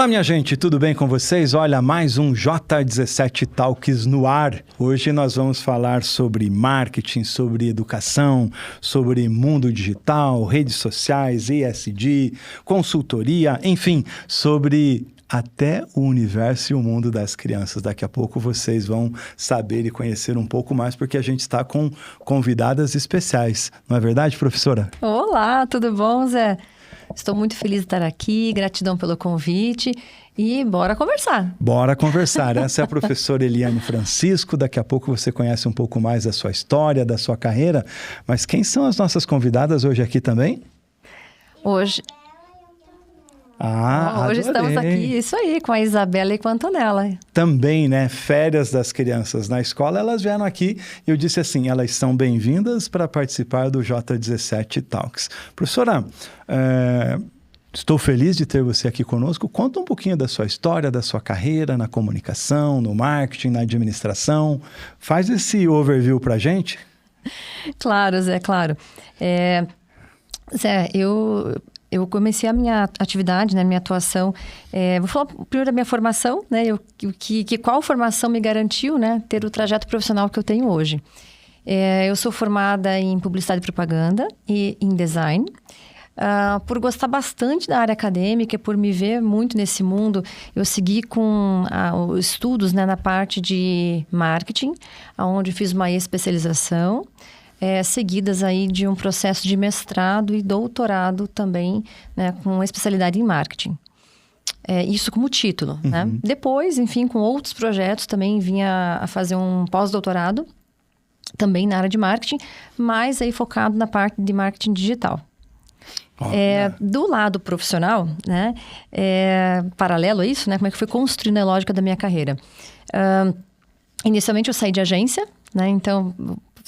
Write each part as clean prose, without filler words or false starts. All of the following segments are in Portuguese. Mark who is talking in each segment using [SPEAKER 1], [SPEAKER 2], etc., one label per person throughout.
[SPEAKER 1] Olá, minha gente, tudo bem com vocês? Olha, mais um J17 Talks no ar. Hoje nós vamos falar sobre marketing, sobre educação, sobre mundo digital, redes sociais, ESG, consultoria, enfim, sobre até o universo e o mundo das crianças. Daqui a pouco vocês vão saber e conhecer um pouco mais, porque a gente está com convidadas especiais. Não é verdade, professora?
[SPEAKER 2] Olá, tudo bom, Zé? Estou muito feliz de estar aqui, gratidão pelo convite e bora conversar.
[SPEAKER 1] Bora conversar. Essa é a professora Eliane Francisco. Daqui a pouco você conhece um pouco mais da sua história, da sua carreira. Mas quem são as nossas convidadas hoje aqui também?
[SPEAKER 2] Hoje
[SPEAKER 1] adorei.
[SPEAKER 2] Estamos aqui, isso aí, com a Isabela e com a Antonella.
[SPEAKER 1] Também, né? Férias das crianças na escola, elas vieram aqui e eu disse assim, elas são bem-vindas para participar do J17 Talks. Professora, estou feliz de ter você aqui conosco. Conta um pouquinho da sua história, da sua carreira na comunicação, no marketing, na administração. Faz esse overview para a gente.
[SPEAKER 2] Claro, Zé, claro. Zé, eu comecei a minha atividade, né, minha atuação. Vou falar primeiro da minha formação, né? Qual formação me garantiu, né, ter o trajeto profissional que eu tenho hoje. Eu sou formada em publicidade e propaganda e em design. Por gostar bastante da área acadêmica, por me ver muito nesse mundo, eu segui com os estudos, né, na parte de marketing, onde fiz uma especialização. Seguidas aí de um processo de mestrado e doutorado também, né, com especialidade em marketing. Isso como título, né? Depois, enfim, com outros projetos, também vinha a fazer um pós-doutorado, também na área de marketing, mas aí focado na parte de marketing digital. Do lado profissional, né, paralelo a isso, né, como é que foi construindo a lógica da minha carreira? Inicialmente eu saí de agência, né, então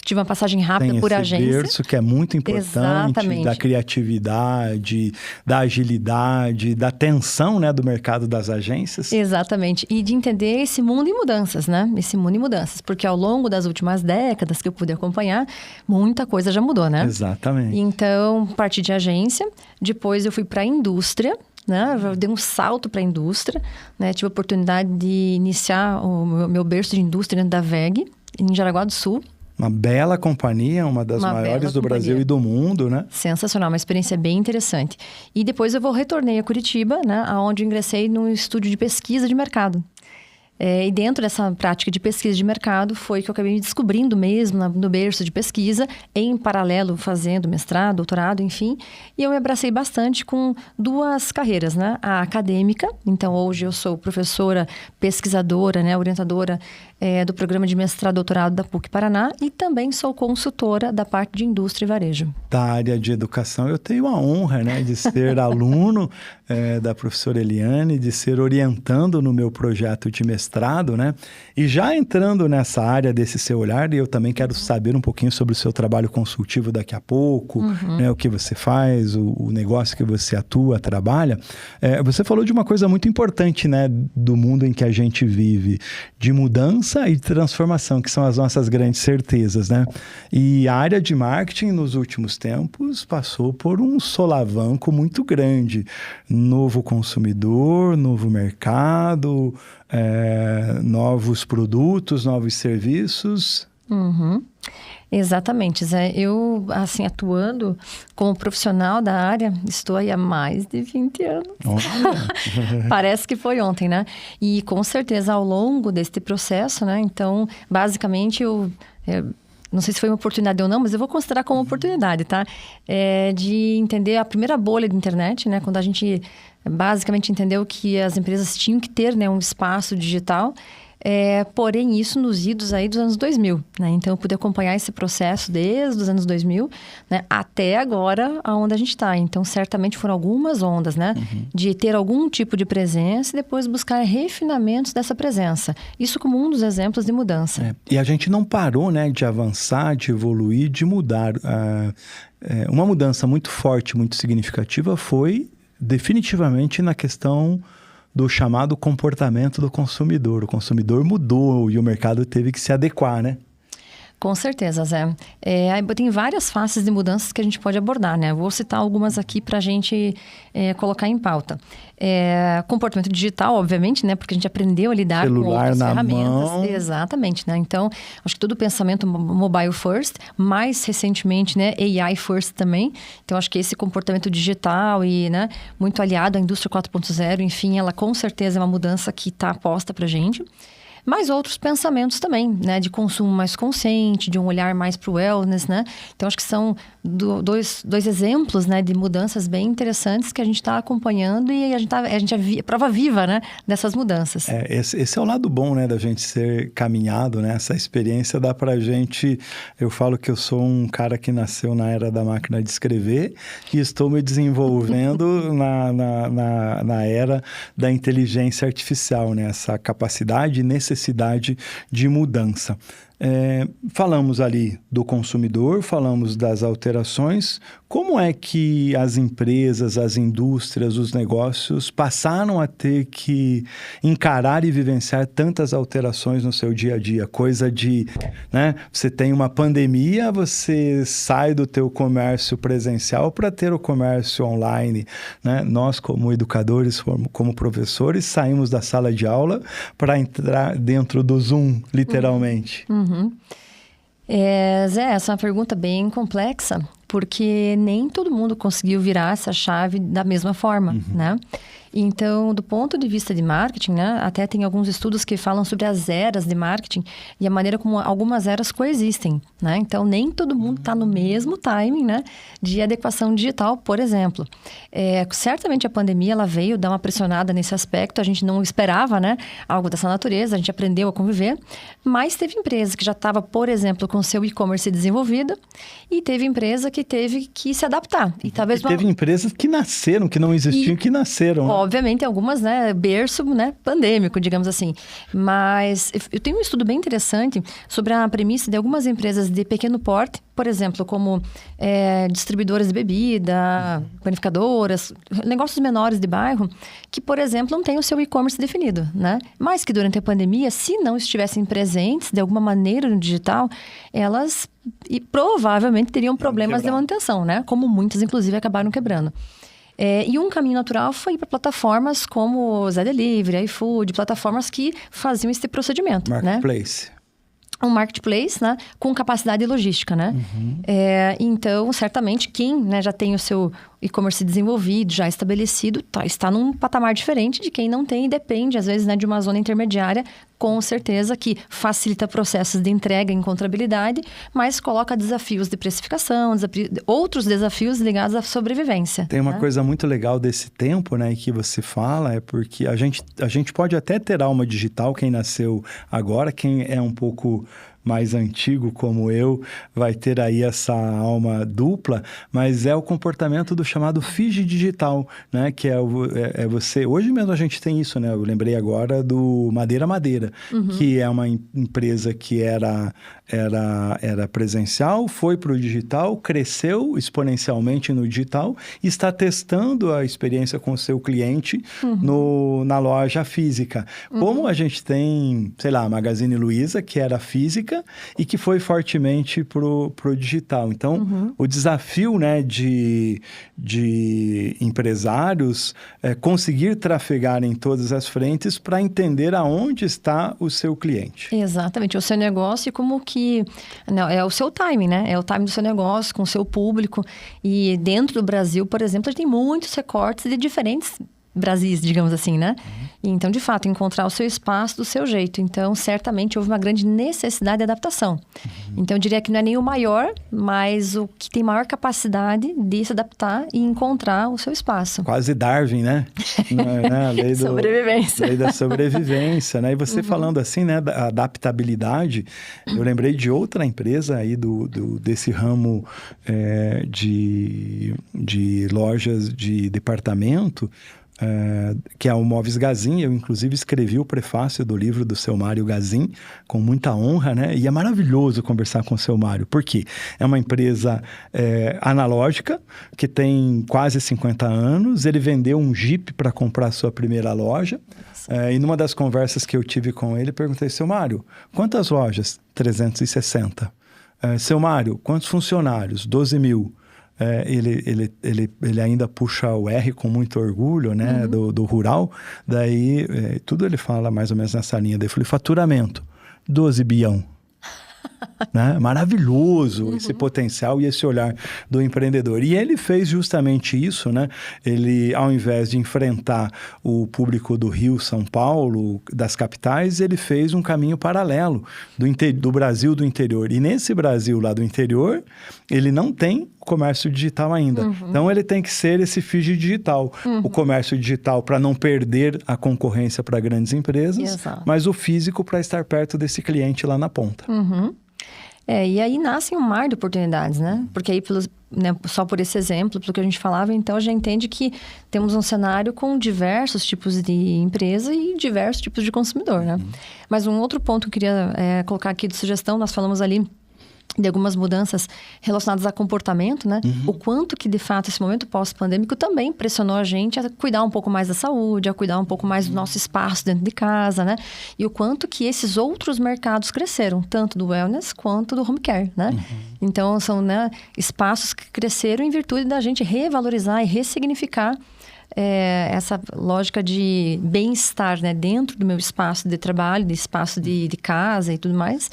[SPEAKER 2] tive uma passagem rápida por agência. Tem esse
[SPEAKER 1] berço que é muito importante. Exatamente. Da criatividade, da agilidade, da tensão, né, do mercado das agências.
[SPEAKER 2] Exatamente. E de entender esse mundo em mudanças, né? Esse mundo em mudanças. Porque ao longo das últimas décadas que eu pude acompanhar, muita coisa já mudou, né?
[SPEAKER 1] Exatamente.
[SPEAKER 2] Então, parti de agência. Depois eu fui para a indústria. Né? Eu dei um salto para a indústria. Né? Tive a oportunidade de iniciar o meu berço de indústria dentro da WEG, em Jaraguá do Sul.
[SPEAKER 1] Uma bela companhia, uma das maiores do Brasil e do mundo, né?
[SPEAKER 2] Sensacional, uma experiência bem interessante. E depois retornei a Curitiba, né? Onde eu ingressei num estúdio de pesquisa de mercado. E dentro dessa prática de pesquisa de mercado foi que eu acabei me descobrindo mesmo no berço de pesquisa, em paralelo fazendo mestrado, doutorado, enfim. E eu me abracei bastante com duas carreiras, né? A acadêmica, então hoje eu sou professora, pesquisadora, né? Orientadora do programa de mestrado e doutorado da PUC Paraná e também sou consultora da parte de indústria e varejo.
[SPEAKER 1] Da área de educação, eu tenho a honra, né, de ser aluno da professora Eliane, de ser orientando no meu projeto de mestrado, né? E já entrando nessa área desse seu olhar, eu também quero saber um pouquinho sobre o seu trabalho consultivo daqui a pouco, né, o que você faz, o negócio que você atua, trabalha. Você falou de uma coisa muito importante, né, do mundo em que a gente vive, de mudança e de transformação, que são as nossas grandes certezas, né? E a área de marketing, nos últimos tempos, passou por um solavanco muito grande. Novo consumidor, novo mercado, novos produtos, novos serviços.
[SPEAKER 2] Exatamente, Zé. Eu, assim, atuando como profissional da área, estou aí há mais de 20 anos. Parece que foi ontem, né? E com certeza ao longo deste processo, né? Então, basicamente, não sei se foi uma oportunidade ou não, mas eu vou considerar como oportunidade, tá? De entender a primeira bolha de internet, né? Quando a gente basicamente entendeu que as empresas tinham que ter, né, um espaço digital. Porém, isso nos idos aí dos anos 2000, né? Então, eu pude acompanhar esse processo desde os anos 2000, né? Até agora, aonde a gente está. Então, certamente foram algumas ondas, né? De ter algum tipo de presença e depois buscar refinamentos dessa presença. Isso como um dos exemplos de mudança.
[SPEAKER 1] E a gente não parou, né? De avançar, de evoluir, de mudar. Uma mudança muito forte, muito significativa foi definitivamente na questão do chamado comportamento do consumidor. O consumidor mudou e o mercado teve que se adequar, né?
[SPEAKER 2] Com certeza, Zé. Tem várias faces de mudanças que a gente pode abordar, né? Vou citar algumas aqui para a gente colocar em pauta. Comportamento digital, obviamente, né? Porque a gente aprendeu a lidar com outras ferramentas. Mão. Exatamente, né? Então, acho que todo o pensamento mobile first, mais recentemente, né? AI first também. Então, acho que esse comportamento digital e, né? Muito aliado à indústria 4.0, enfim, ela com certeza é uma mudança que está posta para a gente. Mas outros pensamentos também, né? De consumo mais consciente, de um olhar mais para o wellness, né? Então, acho que são dois exemplos, né? De mudanças bem interessantes que a gente está acompanhando e a gente é prova viva, né? Dessas mudanças.
[SPEAKER 1] Esse é o lado bom, né? Da gente ser caminhado, né? Essa experiência dá para a gente... Eu falo que eu sou um cara que nasceu na era da máquina de escrever e estou me desenvolvendo na era da inteligência artificial, né? Essa capacidade e necessidade de mudança. Falamos ali do consumidor, falamos das alterações. Como é que as empresas, as indústrias, os negócios passaram a ter que encarar e vivenciar tantas alterações no seu dia a dia? Coisa de, né? Você tem uma pandemia, você sai do teu comércio presencial para ter o comércio online, né? Nós, como educadores, como professores, saímos da sala de aula para entrar dentro do Zoom, literalmente.
[SPEAKER 2] Zé, essa é uma pergunta bem complexa, porque nem todo mundo conseguiu virar essa chave da mesma forma, né? Então, do ponto de vista de marketing, né? Até tem alguns estudos que falam sobre as eras de marketing e a maneira como algumas eras coexistem, né? Então, nem todo mundo está no mesmo timing, né? De adequação digital, por exemplo. Certamente a pandemia, ela veio dar uma pressionada nesse aspecto. A gente não esperava, né? Algo dessa natureza. A gente aprendeu a conviver. Mas teve empresa que já estava, por exemplo, com seu e-commerce desenvolvido e teve empresa que teve que se adaptar. E talvez
[SPEAKER 1] teve empresas que nasceram, que não existiam, que nasceram, né?
[SPEAKER 2] Obviamente, algumas, né, berço, né, pandêmico, digamos assim. Mas eu tenho um estudo bem interessante sobre a premissa de algumas empresas de pequeno porte, por exemplo, como distribuidoras de bebida, panificadoras, negócios menores de bairro, que, por exemplo, não têm o seu e-commerce definido, né? Mas que durante a pandemia, se não estivessem presentes de alguma maneira no digital, elas provavelmente teriam problemas de manutenção, né? Como muitas, inclusive, acabaram quebrando. E um caminho natural foi ir para plataformas como Zé Delivery, iFood, plataformas que faziam esse procedimento,
[SPEAKER 1] Marketplace.
[SPEAKER 2] Né? Um marketplace, né? Com capacidade logística, né? Então, certamente, quem, né, já tem o seu e-commerce desenvolvido, já estabelecido, está num patamar diferente de quem não tem e depende, às vezes, né, de uma zona intermediária, com certeza que facilita processos de entrega e encontrabilidade, mas coloca desafios de precificação, outros desafios ligados à sobrevivência.
[SPEAKER 1] Tem uma coisa muito legal desse tempo, né, que você fala, é porque a gente pode até ter alma digital, quem nasceu agora, quem é um pouco mais antigo como eu, vai ter aí essa alma dupla, mas é o comportamento do chamado Fiji digital, né? Que é você... Hoje mesmo a gente tem isso, né? Eu lembrei agora do Madeira, que é uma empresa que era presencial, foi para o digital, cresceu exponencialmente no digital e está testando a experiência com o seu cliente na loja física. Como a gente tem, sei lá, a Magazine Luiza, que era física, e que foi fortemente pro digital. Então, o desafio, né, de empresários é conseguir trafegar em todas as frentes para entender aonde está o seu cliente.
[SPEAKER 2] Exatamente, o seu negócio e como que... Não, é o seu timing, né? É o timing do seu negócio, com o seu público. E dentro do Brasil, por exemplo, a gente tem muitos recortes de diferentes Brasis, digamos assim, né? Então, de fato, encontrar o seu espaço do seu jeito. Então, certamente, houve uma grande necessidade de adaptação. Então, eu diria que não é nem o maior, mas o que tem maior capacidade de se adaptar e encontrar o seu espaço.
[SPEAKER 1] Quase Darwin, né? A lei
[SPEAKER 2] sobrevivência.
[SPEAKER 1] Lei da sobrevivência, né? E você falando assim, né, da adaptabilidade, eu lembrei de outra empresa aí desse ramo de lojas de departamento, que é o Móveis Gazin. Eu, inclusive, escrevi o prefácio do livro do seu Mário Gazin, com muita honra, né? E é maravilhoso conversar com o seu Mário, porque é uma empresa analógica, que tem quase 50 anos. Ele vendeu um Jeep para comprar a sua primeira loja. E numa das conversas que eu tive com ele, perguntei, seu Mário, quantas lojas? 360. Seu Mário, quantos funcionários? 12 mil. Ele ainda puxa o R com muito orgulho, né? Do rural. Daí, tudo ele fala mais ou menos nessa linha. Daí eu falei, faturamento, 12 bilhão. Né? Maravilhoso esse potencial e esse olhar do empreendedor. E ele fez justamente isso, né? Ele, ao invés de enfrentar o público do Rio, São Paulo, das capitais, ele fez um caminho paralelo do Brasil do interior. E nesse Brasil lá do interior, ele não tem comércio digital ainda. Então, ele tem que ser esse Fiji digital. O comércio digital para não perder a concorrência para grandes empresas, mas o físico para estar perto desse cliente lá na ponta.
[SPEAKER 2] E aí nasce um mar de oportunidades, né? Porque aí, só por esse exemplo, pelo que a gente falava, então a gente entende que temos um cenário com diversos tipos de empresa e diversos tipos de consumidor, né? Mas um outro ponto que eu queria colocar aqui de sugestão, nós falamos ali de algumas mudanças relacionadas a comportamento, né? O quanto que, de fato, esse momento pós-pandêmico também pressionou a gente a cuidar um pouco mais da saúde, a cuidar um pouco mais do nosso espaço dentro de casa, né? E o quanto que esses outros mercados cresceram, tanto do wellness quanto do home care, né? Então, são espaços que cresceram em virtude da gente revalorizar e ressignificar essa lógica de bem-estar, né? Dentro do meu espaço de trabalho, de espaço de casa e tudo mais.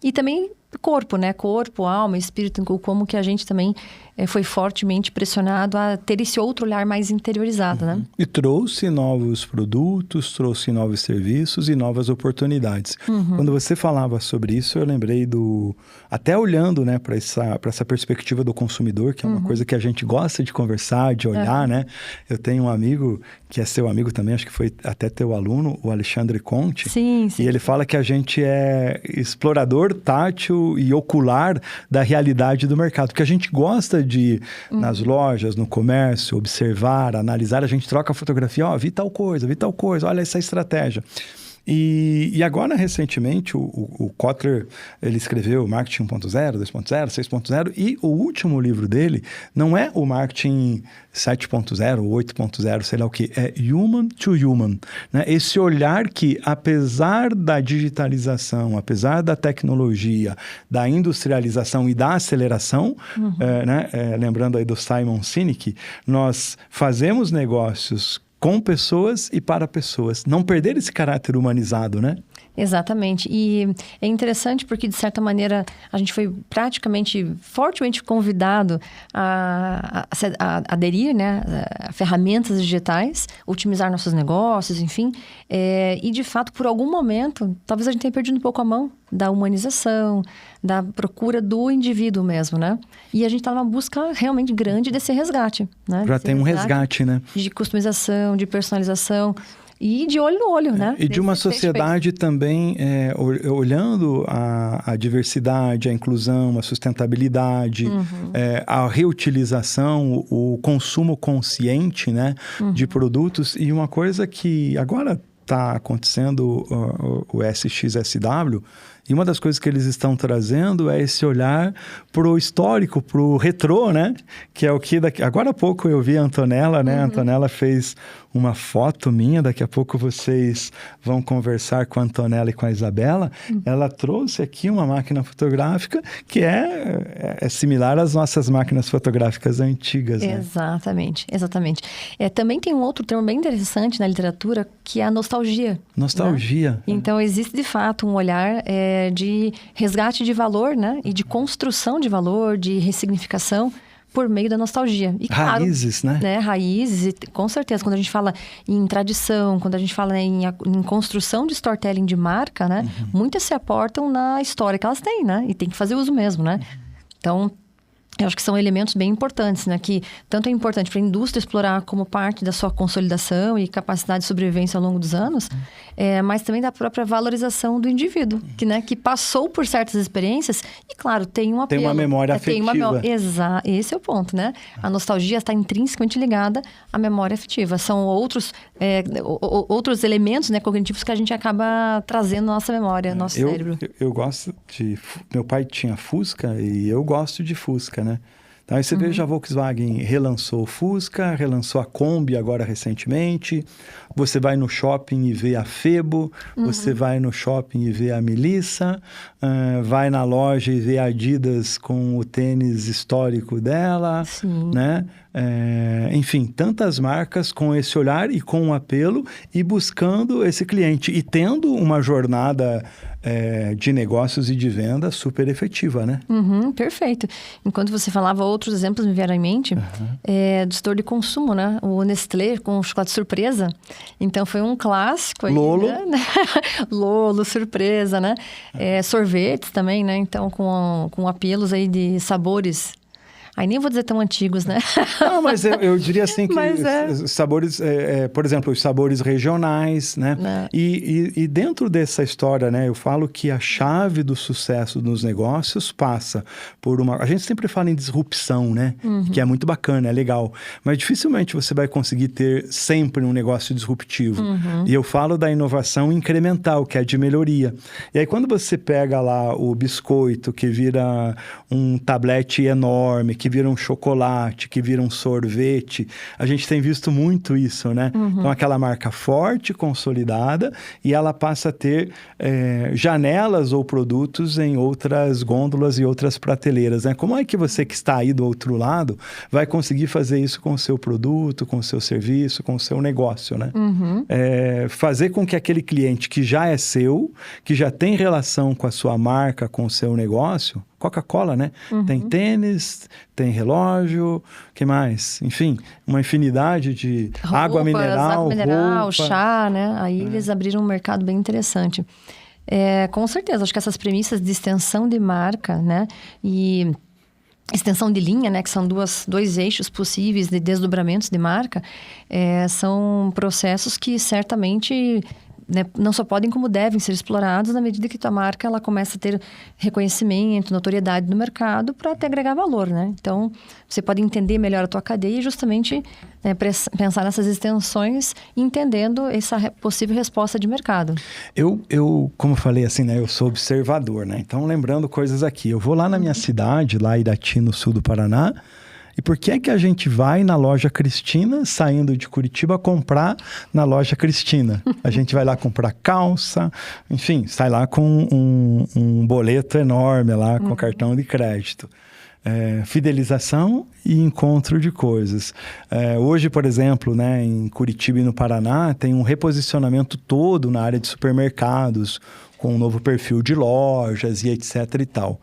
[SPEAKER 2] E também corpo, né? Corpo, alma, espírito, como que a gente também foi fortemente pressionado a ter esse outro olhar mais interiorizado, né?
[SPEAKER 1] E trouxe novos produtos, trouxe novos serviços e novas oportunidades. Quando você falava sobre isso, eu lembrei até olhando, né, para essa perspectiva do consumidor, que é uma coisa que a gente gosta de conversar, de olhar, né? Eu tenho um amigo que é seu amigo também, acho que foi até teu aluno, o Alexandre Conte.
[SPEAKER 2] Sim.
[SPEAKER 1] E ele fala que a gente é explorador tátil e ocular da realidade do mercado, porque a gente gosta de ir nas lojas, no comércio, observar, analisar, a gente troca a fotografia, vi tal coisa, olha essa estratégia. E agora, recentemente, o Kotler, ele escreveu Marketing 1.0, 2.0, 6.0, e o último livro dele não é o Marketing 7.0, 8.0, sei lá o que, é Human to Human. Né? Esse olhar que, apesar da digitalização, apesar da tecnologia, da industrialização e da aceleração, lembrando aí do Simon Sinek, nós fazemos negócios com pessoas e para pessoas. Não perder esse caráter humanizado, né?
[SPEAKER 2] Exatamente. E é interessante porque, de certa maneira, a gente foi fortemente convidado a aderir, né, a ferramentas digitais, otimizar nossos negócios, enfim. E, de fato, por algum momento, talvez a gente tenha perdido um pouco a mão da humanização, da procura do indivíduo mesmo, né? E a gente está numa busca realmente grande desse resgate, né?
[SPEAKER 1] Já tem um resgate, né?
[SPEAKER 2] De customização, de personalização. E de olho no olho, né?
[SPEAKER 1] E de uma sociedade também olhando a diversidade, a inclusão, a sustentabilidade, a reutilização, o consumo consciente, né, de produtos. E uma coisa que agora está acontecendo, o SXSW, e uma das coisas que eles estão trazendo é esse olhar pro histórico, pro retrô, né? Que é o que agora há pouco eu vi a Antonella, né? A Antonella fez uma foto minha, daqui a pouco vocês vão conversar com a Antonella e com a Isabela. Ela trouxe aqui uma máquina fotográfica que é similar às nossas máquinas fotográficas antigas, né?
[SPEAKER 2] Exatamente. Também tem um outro termo bem interessante na literatura, que é a nostalgia.
[SPEAKER 1] Nostalgia.
[SPEAKER 2] Né? Então, existe de fato um olhar de resgate de valor, né? E de construção de valor, de ressignificação por meio da nostalgia. E,
[SPEAKER 1] raízes,
[SPEAKER 2] claro,
[SPEAKER 1] né?
[SPEAKER 2] Raízes, e com certeza. Quando a gente fala em tradição, quando a gente fala em construção de storytelling de marca, né? Muitas se aportam na história que elas têm, né? E tem que fazer uso mesmo, né? Então, eu acho que são elementos bem importantes, né? Que tanto é importante para a indústria explorar como parte da sua consolidação e capacidade de sobrevivência ao longo dos anos, mas também da própria valorização do indivíduo, que passou por certas experiências e, claro, tem um apelo.
[SPEAKER 1] Tem uma memória afetiva.
[SPEAKER 2] Esse é o ponto, né? A nostalgia está intrinsecamente ligada à memória afetiva. São outros elementos, né, cognitivos que a gente acaba trazendo na nossa memória, no nosso cérebro.
[SPEAKER 1] Eu gosto de... Meu pai tinha Fusca e eu gosto de Fusca, né? Tá? Aí você veja, a Volkswagen relançou o Fusca, relançou a Kombi agora recentemente. Você vai no shopping e vê a Febo, você vai no shopping e vê a Melissa, vai na loja e vê a Adidas com o tênis histórico dela,
[SPEAKER 2] Sim.
[SPEAKER 1] né? Enfim, tantas marcas com esse olhar e com um apelo e buscando esse cliente e tendo uma jornada de negócios e de venda super efetiva, né?
[SPEAKER 2] Perfeito. Enquanto você falava, outros exemplos me vieram em mente do setor de consumo, né? O Nestlé com o chocolate surpresa. Então, foi um clássico aí,
[SPEAKER 1] Lolo.
[SPEAKER 2] né? Lolo, surpresa, né? Sorvetes também, né? Então, com apelos aí de sabores. Aí nem vou dizer tão antigos, né?
[SPEAKER 1] Não, mas eu diria assim que
[SPEAKER 2] Mas
[SPEAKER 1] sabores, por exemplo, os sabores regionais, né? E dentro dessa história, né? Eu falo que a chave do sucesso nos negócios passa por uma... A gente sempre fala em disrupção, né? Que é muito bacana, é legal. Mas dificilmente você vai conseguir ter sempre um negócio disruptivo. E eu falo da inovação incremental, que é de melhoria. E aí, quando você pega lá o biscoito, que vira um tablete enorme, que vira um chocolate, que vira um sorvete. A gente tem visto muito isso, né? Então, aquela marca forte, consolidada, e ela passa a ter janelas ou produtos em outras gôndolas e outras prateleiras, né? Como é que você que está aí do outro lado vai conseguir fazer isso com o seu produto, com o seu serviço, com o seu negócio, né? Fazer com que aquele cliente que já é seu, que já tem relação com a sua marca, com o seu negócio... Coca-Cola, né? Tem tênis, tem relógio, que mais? Enfim, uma infinidade de água mineral, roupa.
[SPEAKER 2] Chá, né? Aí eles abriram um mercado bem interessante. Com certeza, acho que essas premissas de extensão de marca, né? E extensão de linha, né? Que são dois eixos possíveis de desdobramentos de marca, são processos que certamente... Né, não só podem, como devem ser explorados na medida que tua marca ela começa a ter reconhecimento, notoriedade no mercado para te agregar valor, né? Então, você pode entender melhor a tua cadeia e justamente pensar nessas extensões, entendendo essa possível resposta de mercado.
[SPEAKER 1] Eu, como falei assim, né? Eu sou observador, né? Então, lembrando coisas aqui. Eu vou lá na minha cidade, lá em Irati, no sul do Paraná. E por que é que a gente vai na loja Cristina, saindo de Curitiba, comprar na loja Cristina? A gente vai lá comprar calça, enfim, sai lá com um boleto enorme lá, com cartão de crédito. Fidelização e encontro de coisas. Hoje, por exemplo, né, em Curitiba e no Paraná, tem um reposicionamento todo na área de supermercados, com um novo perfil de lojas e etc e tal.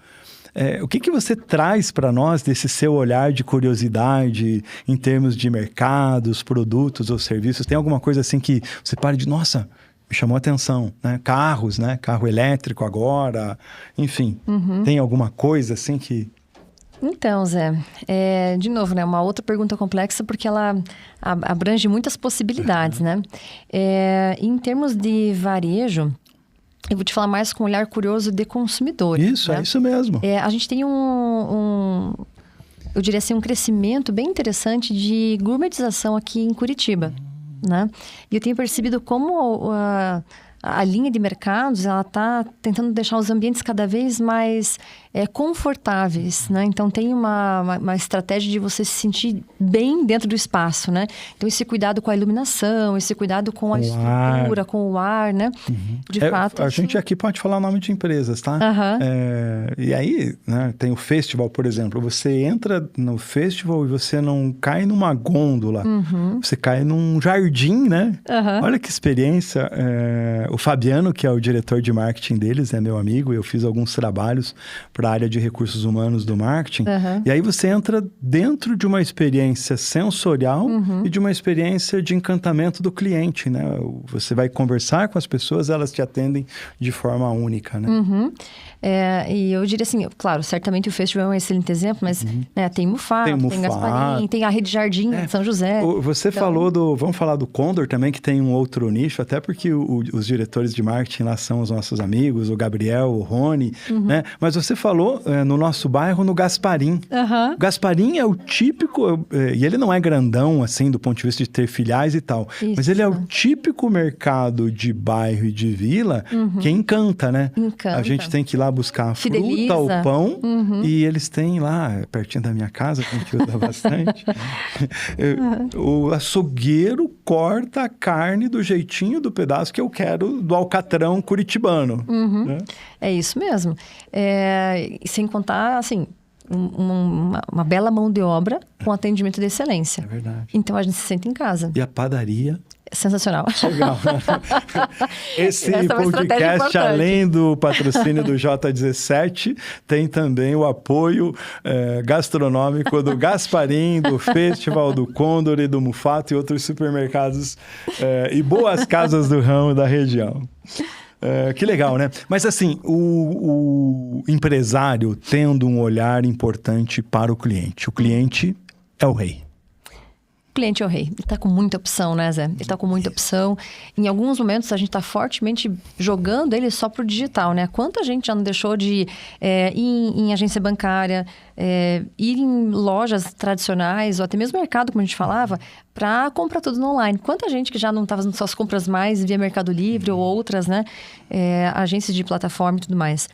[SPEAKER 1] O que você traz para nós desse seu olhar de curiosidade em termos de mercados, produtos ou serviços? Tem alguma coisa assim que você para de, nossa, me chamou a atenção, né? Carros, né? Carro elétrico agora, enfim. Tem alguma coisa assim que...
[SPEAKER 2] Então, Zé, de novo, né? Uma outra pergunta complexa porque ela abrange muitas possibilidades, né? Em termos de varejo... Eu vou te falar mais com um olhar curioso de consumidor.
[SPEAKER 1] Isso,
[SPEAKER 2] né?
[SPEAKER 1] É isso mesmo.
[SPEAKER 2] A gente tem eu diria assim, um crescimento bem interessante de gourmetização aqui em Curitiba, né? E eu tenho percebido como a linha de mercados, ela está tentando deixar os ambientes cada vez mais confortáveis, né? Então, tem uma estratégia de você se sentir bem dentro do espaço, né? Então, esse cuidado com a iluminação, esse cuidado com a estrutura, com o ar, né? De fato...
[SPEAKER 1] A gente aqui pode falar o nome de empresas, tá? E aí, né, tem o festival, por exemplo. Você entra no festival e você não cai numa gôndola. Você cai num jardim, né? Olha que experiência. O Fabiano, que é o diretor de marketing deles, é meu amigo. Eu fiz alguns trabalhos para a área de recursos humanos do marketing. E aí você entra dentro de uma experiência sensorial e de uma experiência de encantamento do cliente, né? Você vai conversar com as pessoas, elas te atendem de forma única, né?
[SPEAKER 2] E eu diria assim, claro, certamente o festival é um excelente exemplo, mas né, tem Mufato, tem Gasparim, tem a Rede Jardim de São José.
[SPEAKER 1] Você falou vamos falar do Condor também, que tem um outro nicho, até porque os diretores de marketing lá são os nossos amigos, o Gabriel, o Rony, né? Mas você falou falou no nosso bairro, no Gasparim.
[SPEAKER 2] Uhum.
[SPEAKER 1] O Gasparim é o típico, e ele não é grandão, assim, do ponto de vista de ter filiais e tal,
[SPEAKER 2] Isso.
[SPEAKER 1] mas ele é o típico mercado de bairro e de vila que encanta, né?
[SPEAKER 2] Encanta.
[SPEAKER 1] A gente tem que ir lá buscar a
[SPEAKER 2] Fideliza.
[SPEAKER 1] fruta, o pão, e eles têm lá, pertinho da minha casa, que a gente usa bastante, o açougueiro corta a carne do jeitinho do pedaço que eu quero do alcatrão curitibano. Né?
[SPEAKER 2] É isso mesmo. Sem contar, assim, uma bela mão de obra com atendimento de excelência.
[SPEAKER 1] É verdade.
[SPEAKER 2] Então, a gente se sente em casa.
[SPEAKER 1] E a padaria...
[SPEAKER 2] Sensacional.
[SPEAKER 1] Legal. Esse podcast, além do patrocínio do J17, tem também o apoio gastronômico do Gasparim, do Festival do Condor e do Mufato e outros supermercados e boas casas do ramo da região. Que legal, né? Mas assim, o empresário tendo um olhar importante para o cliente. O cliente é o rei.
[SPEAKER 2] O cliente é o rei. Ele está com muita opção, né, Zé? Ele está com muita opção. Em alguns momentos, a gente está fortemente jogando ele só pro digital, né? Quanta gente já não deixou de ir em agência bancária, ir em lojas tradicionais, ou até mesmo mercado, como a gente falava, para comprar tudo no online. Quanta gente que já não está fazendo suas compras mais via Mercado Livre ou outras, né? Agências de plataforma e tudo mais.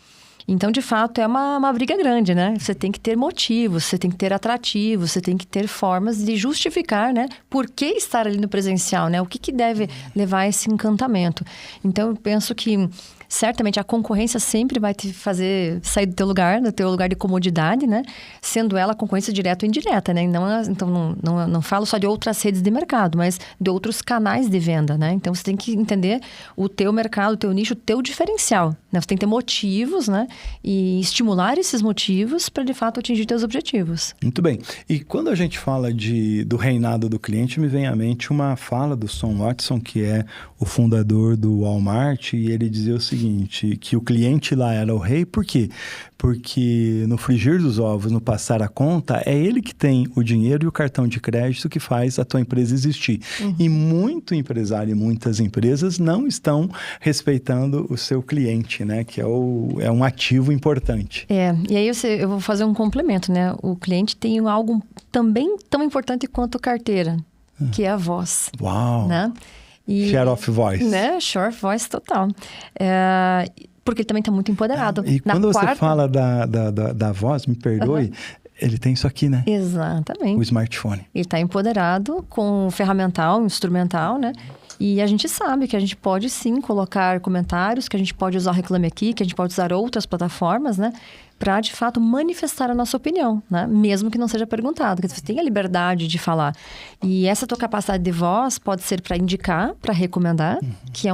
[SPEAKER 2] Então, de fato, é uma briga grande, né? Você tem que ter motivos, você tem que ter atrativos, você tem que ter formas de justificar, né? Por que estar ali no presencial, né? O que deve levar a esse encantamento. Então, eu penso que, certamente, a concorrência sempre vai te fazer sair do teu lugar de comodidade, né? Sendo ela concorrência direta ou indireta, né? Então, não falo só de outras redes de mercado, mas de outros canais de venda, né? Então, você tem que entender o teu mercado, o teu nicho, o teu diferencial, né? Você tem que ter motivos, né? E estimular esses motivos para, de fato, atingir teus objetivos.
[SPEAKER 1] Muito bem. E quando a gente fala do reinado do cliente, me vem à mente uma fala do Sam Watson, que é o fundador do Walmart, e ele dizia o seguinte, que o cliente lá era o rei. Por quê? Porque no frigir dos ovos, no passar a conta, é ele que tem o dinheiro e o cartão de crédito que faz a tua empresa existir. E muito empresário e muitas empresas não estão respeitando o seu cliente, né? Que é um ativo importante.
[SPEAKER 2] E aí eu vou fazer um complemento, né? O cliente tem algo também tão importante quanto carteira, que é a voz.
[SPEAKER 1] Uau!
[SPEAKER 2] Né?
[SPEAKER 1] Share of voice.
[SPEAKER 2] Né? Share of voice total. Porque ele também está muito empoderado.
[SPEAKER 1] E quando você fala da voz, me perdoe, ele tem isso aqui, né?
[SPEAKER 2] Exatamente.
[SPEAKER 1] O smartphone.
[SPEAKER 2] Ele está empoderado com o ferramental, instrumental, né? E a gente sabe que a gente pode sim colocar comentários, que a gente pode usar o Reclame Aqui, que a gente pode usar outras plataformas, né? Para, de fato, manifestar a nossa opinião, né? Mesmo que não seja perguntado. Você tem a liberdade de falar. E essa tua capacidade de voz pode ser para indicar, para recomendar, que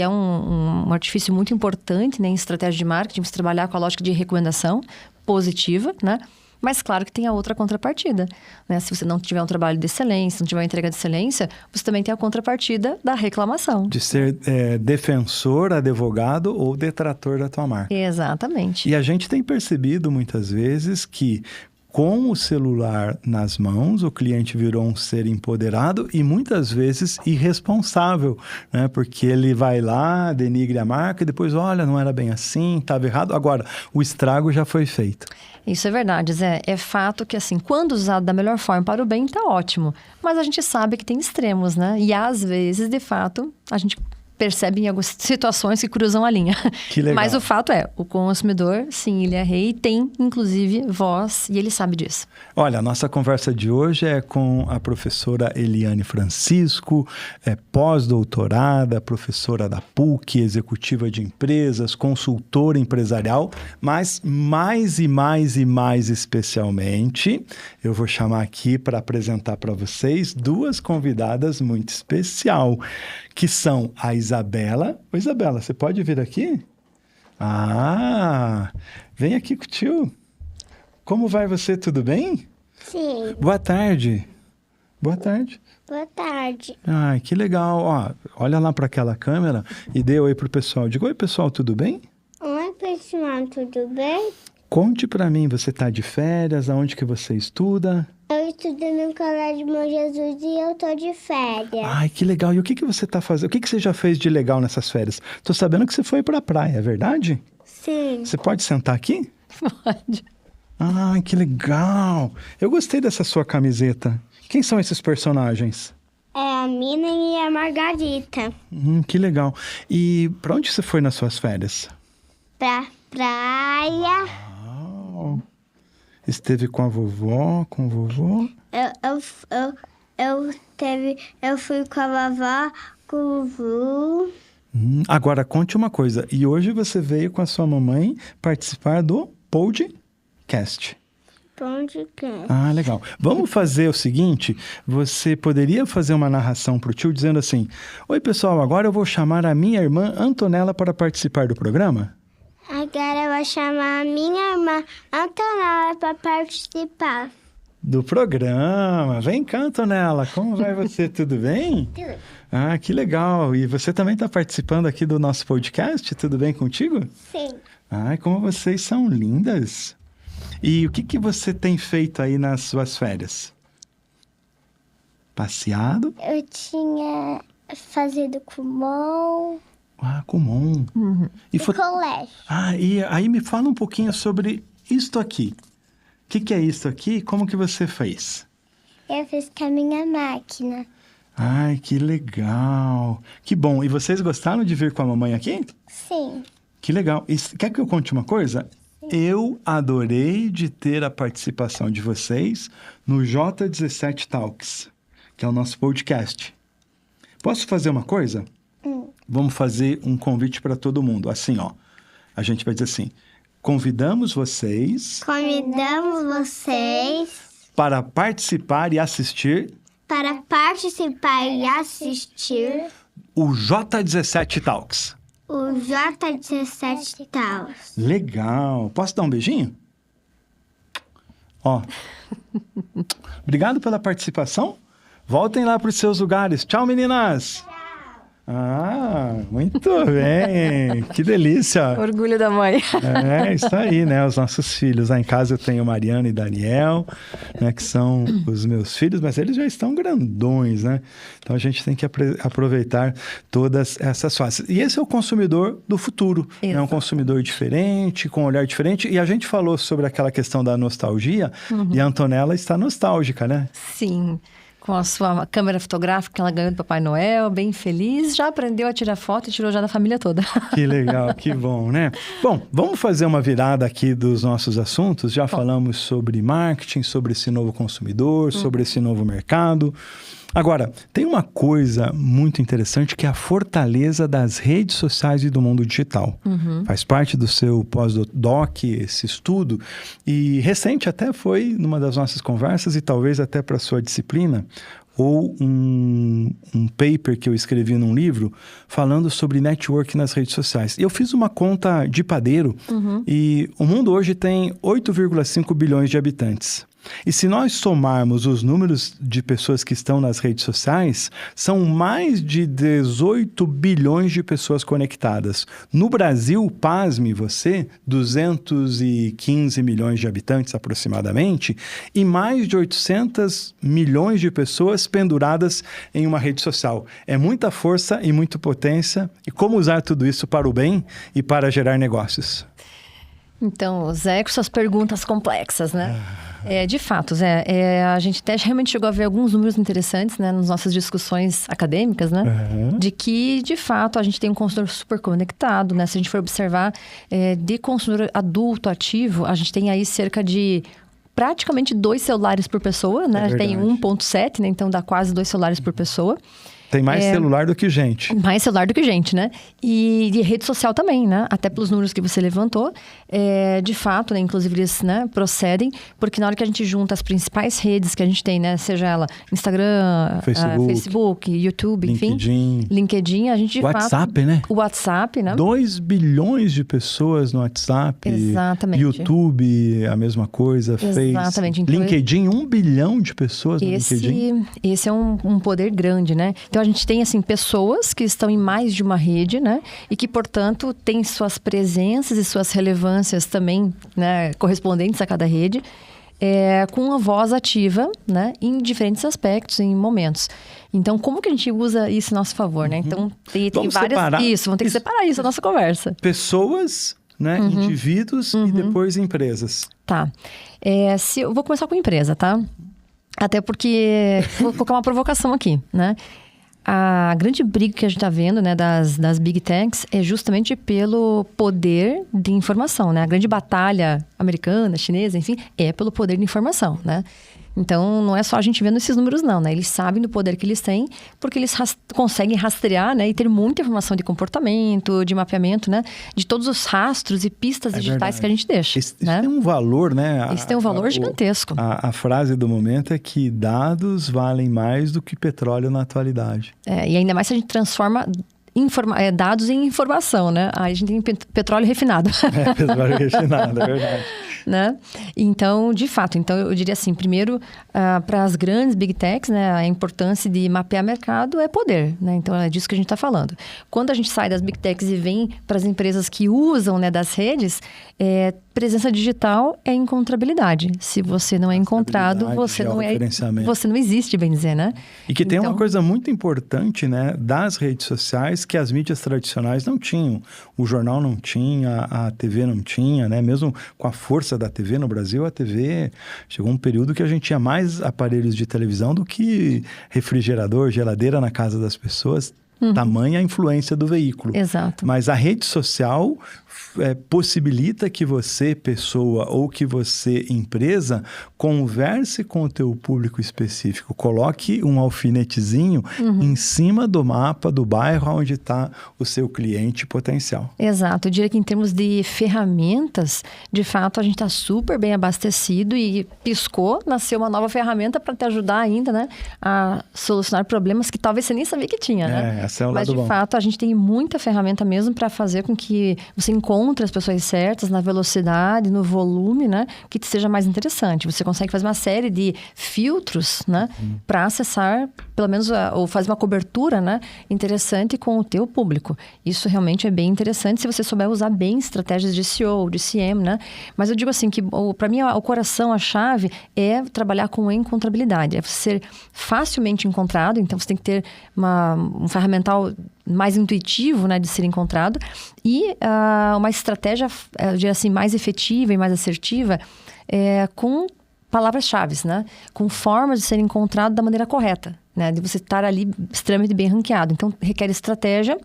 [SPEAKER 2] é um artifício muito importante, né? Em estratégia de marketing, você trabalhar com a lógica de recomendação positiva, né? Mas claro que tem a outra contrapartida, né? Se você não tiver um trabalho de excelência, não tiver uma entrega de excelência, você também tem a contrapartida da reclamação.
[SPEAKER 1] De ser defensor, advogado ou detrator da tua marca.
[SPEAKER 2] Exatamente.
[SPEAKER 1] E a gente tem percebido muitas vezes que com o celular nas mãos, o cliente virou um ser empoderado e muitas vezes irresponsável, né? Porque ele vai lá, denigre a marca e depois, olha, não era bem assim, estava errado. Agora, o estrago já foi feito.
[SPEAKER 2] Isso é verdade, Zé. É fato que, assim, quando usado da melhor forma para o bem, tá ótimo. Mas a gente sabe que tem extremos, né? E às vezes, de fato, a gente percebe em algumas situações que cruzam a linha.
[SPEAKER 1] Que legal.
[SPEAKER 2] Mas o fato é, o consumidor, sim, ele é rei, tem, inclusive, voz, e ele sabe disso.
[SPEAKER 1] Olha, a nossa conversa de hoje é com a professora Eliane Francisco, pós-doutorada, professora da PUC, executiva de empresas, consultora empresarial, mas mais especialmente, eu vou chamar aqui para apresentar para vocês duas convidadas muito especial, que são a Isabela. Oi, Isabela, você pode vir aqui? Vem aqui com o tio. Como vai você? Tudo bem?
[SPEAKER 3] Sim.
[SPEAKER 1] Boa tarde. Boa tarde.
[SPEAKER 3] Boa tarde.
[SPEAKER 1] Ai, que legal. Ó, olha lá para aquela câmera e dê oi pro pessoal. Diga, oi, pessoal, tudo bem?
[SPEAKER 3] Oi, pessoal, tudo bem?
[SPEAKER 1] Conte para mim, você tá de férias? Aonde que você estuda?
[SPEAKER 3] Eu estudo no Colégio Bom Jesus e eu tô de férias.
[SPEAKER 1] Ai, que legal. E o que você tá fazendo? O que você já fez de legal nessas férias? Tô sabendo que você foi pra praia, é verdade?
[SPEAKER 3] Sim.
[SPEAKER 1] Você pode sentar aqui?
[SPEAKER 2] Pode.
[SPEAKER 1] Ah, que legal! Eu gostei dessa sua camiseta. Quem são esses personagens?
[SPEAKER 3] É a Mina e a Margarita.
[SPEAKER 1] Que legal. E pra onde você foi nas suas férias?
[SPEAKER 3] Pra praia.
[SPEAKER 1] Esteve com a vovó, com o vovô?
[SPEAKER 3] Eu fui com a vovó, com o vovô.
[SPEAKER 1] Agora, conte uma coisa. E hoje você veio com a sua mamãe participar do podcast.
[SPEAKER 3] Pão de queijo.
[SPEAKER 1] Ah, legal. Vamos fazer o seguinte. Você poderia fazer uma narração pro tio dizendo assim: Oi, pessoal, agora eu vou chamar a minha irmã Antonella para participar do programa?
[SPEAKER 3] Agora eu vou chamar a minha irmã Antonella para participar.
[SPEAKER 1] Do programa. Vem cá, Antonella. Como vai você? Tudo bem?
[SPEAKER 3] Tudo.
[SPEAKER 1] Ah, que legal. E você também está participando aqui do nosso podcast? Tudo bem contigo?
[SPEAKER 3] Sim.
[SPEAKER 1] Ai, como vocês são lindas. E o que você tem feito aí nas suas férias? Passeado?
[SPEAKER 3] Eu tinha fazido Kumon
[SPEAKER 1] Ah, Kumon. E
[SPEAKER 3] no colégio.
[SPEAKER 1] Ah, e aí me fala um pouquinho sobre isto aqui. O que é isso aqui e como que você fez?
[SPEAKER 3] Eu fiz com a minha máquina.
[SPEAKER 1] Ai, que legal. Que bom. E vocês gostaram de vir com a mamãe aqui?
[SPEAKER 3] Sim.
[SPEAKER 1] Que legal. E quer que eu conte uma coisa? Eu adorei de ter a participação de vocês no J17 Talks, que é o nosso podcast. Posso fazer uma coisa? Vamos fazer um convite para todo mundo. Assim, ó. A gente vai dizer assim: convidamos vocês para participar e assistir o J17 Talks.
[SPEAKER 3] O J17 Talks.
[SPEAKER 1] Legal. Posso dar um beijinho? Ó. Obrigado pela participação. Voltem lá para os seus lugares. Tchau, meninas. Ah, muito bem. Que delícia.
[SPEAKER 2] Orgulho da mãe.
[SPEAKER 1] É, isso aí, né? Os nossos filhos. Lá em casa eu tenho Mariana e Daniel, né? Que são os meus filhos, mas eles já estão grandões, né? Então a gente tem que aproveitar todas essas fases. E esse é o consumidor do futuro. É um consumidor diferente, com um olhar diferente. E a gente falou sobre aquela questão da nostalgia, e a Antonella está nostálgica, né?
[SPEAKER 2] Sim. Com a sua câmera fotográfica que ela ganhou do Papai Noel, bem feliz. Já aprendeu a tirar foto e tirou já da família toda.
[SPEAKER 1] Que legal, que bom, né? Bom, vamos fazer uma virada aqui dos nossos assuntos. Já falamos sobre marketing, sobre esse novo consumidor, sobre esse novo mercado. Agora, tem uma coisa muito interessante que é a fortaleza das redes sociais e do mundo digital. Faz parte do seu pós-doc, esse estudo. E recente até foi numa das nossas conversas e talvez até para a sua disciplina, ou um paper que eu escrevi num livro falando sobre network nas redes sociais. Eu fiz uma conta de padeiro e o mundo hoje tem 8,5 bilhões de habitantes. E se nós somarmos os números de pessoas que estão nas redes sociais, são mais de 18 bilhões de pessoas conectadas. No Brasil, pasme você, 215 milhões de habitantes aproximadamente, e mais de 800 milhões de pessoas penduradas em uma rede social. É muita força e muita potência. E como usar tudo isso para o bem e para gerar negócios?
[SPEAKER 2] Então, Zé, com suas perguntas complexas, né? De fato, Zé, a gente até realmente chegou a ver alguns números interessantes, né, nas nossas discussões acadêmicas, né? De que, de fato, a gente tem um consumidor super conectado, né? Se a gente for observar, de consumidor adulto ativo, a gente tem aí cerca de praticamente 2 celulares por pessoa, né? A gente tem 1,7, né? Então dá quase 2 celulares por pessoa.
[SPEAKER 1] Tem mais celular do que gente.
[SPEAKER 2] Mais celular do que gente, né? E de rede social também, né? Até pelos números que você levantou. De fato, né? Inclusive eles, né, procedem. Porque na hora que a gente junta as principais redes que a gente tem, né? Seja ela Instagram, Facebook, YouTube, enfim. LinkedIn, a gente de
[SPEAKER 1] WhatsApp,
[SPEAKER 2] fato...
[SPEAKER 1] né?
[SPEAKER 2] O WhatsApp, né?
[SPEAKER 1] 2 bilhões de pessoas no WhatsApp.
[SPEAKER 2] Exatamente.
[SPEAKER 1] YouTube, a mesma coisa.
[SPEAKER 2] Exatamente.
[SPEAKER 1] Então, LinkedIn, 1 bilhão de pessoas no LinkedIn.
[SPEAKER 2] Esse é um poder grande, né? Então, a gente tem, assim, pessoas que estão em mais de uma rede, né? E que, portanto, têm suas presenças e suas relevâncias também, né? Correspondentes a cada rede, com a voz ativa, né? Em diferentes aspectos, em momentos. Então, como que a gente usa isso a nosso favor, né? Então, tem várias... Vamos ter que separar isso da nossa conversa.
[SPEAKER 1] Pessoas né? Indivíduos e depois empresas.
[SPEAKER 2] Tá. Eu vou começar com empresa, tá? Até porque... vou colocar uma provocação aqui, né? A grande briga que a gente está vendo, né, das Big Techs é justamente pelo poder de informação, né? A grande batalha americana, chinesa, enfim, é pelo poder de informação, né? Então, não é só a gente vendo esses números, não, né? Eles sabem do poder que eles têm, porque eles conseguem rastrear, né? E ter muita informação de comportamento, de mapeamento, né? De todos os rastros e pistas digitais que a gente deixa,
[SPEAKER 1] Isso
[SPEAKER 2] né?
[SPEAKER 1] tem um valor, né?
[SPEAKER 2] Isso tem um valor gigantesco.
[SPEAKER 1] A frase do momento é que dados valem mais do que petróleo na atualidade.
[SPEAKER 2] E ainda mais se a gente transforma dados em informação, né? Aí a gente tem petróleo refinado.
[SPEAKER 1] Petróleo refinado, é verdade.
[SPEAKER 2] Né? Então, de fato, eu diria assim, primeiro, para as grandes Big Techs, né, a importância de mapear mercado é poder, né? Então, é disso que a gente está falando. Quando a gente sai das Big Techs e vem para as empresas que usam, né, das redes, presença digital é encontrabilidade. Se você não é encontrado, você não existe, bem dizer, né?
[SPEAKER 1] E que tem uma coisa muito importante, né, das redes sociais que as mídias tradicionais não tinham. O jornal não tinha, a TV não tinha, né? Mesmo com a força da TV no Brasil, a TV chegou um período que a gente tinha mais aparelhos de televisão do que refrigerador, geladeira na casa das pessoas. Tamanha a influência do veículo.
[SPEAKER 2] Exato.
[SPEAKER 1] Mas a rede social possibilita que você, pessoa, ou que você, empresa, converse com o teu público específico. Coloque um alfinetezinho em cima do mapa do bairro onde está o seu cliente potencial.
[SPEAKER 2] Exato. Eu diria que em termos de ferramentas, de fato, a gente está super bem abastecido e nasceu uma nova ferramenta para te ajudar ainda, né? A solucionar problemas que talvez você nem sabia que tinha, né?
[SPEAKER 1] Esse é o
[SPEAKER 2] Mas,
[SPEAKER 1] lado
[SPEAKER 2] de
[SPEAKER 1] bom.
[SPEAKER 2] fato, a gente tem muita ferramenta mesmo para fazer com que você encontre as pessoas certas na velocidade, no volume, né? Que te seja mais interessante. Você consegue fazer uma série de filtros, né? Para acessar, pelo menos, ou fazer uma cobertura, né? Interessante com o teu público. Isso realmente é bem interessante se você souber usar bem estratégias de SEO, de CM, né? Mas eu digo assim, que para mim o coração, a chave é trabalhar com encontrabilidade. É ser facilmente encontrado. Então, você tem que ter um ferramental mais intuitivo, né, de ser encontrado, e uma estratégia, eu diria assim, mais efetiva e mais assertiva, com palavras-chave, né, com formas de ser encontrado da maneira correta, né, de você estar ali extremamente bem ranqueado. Então, requer estratégia,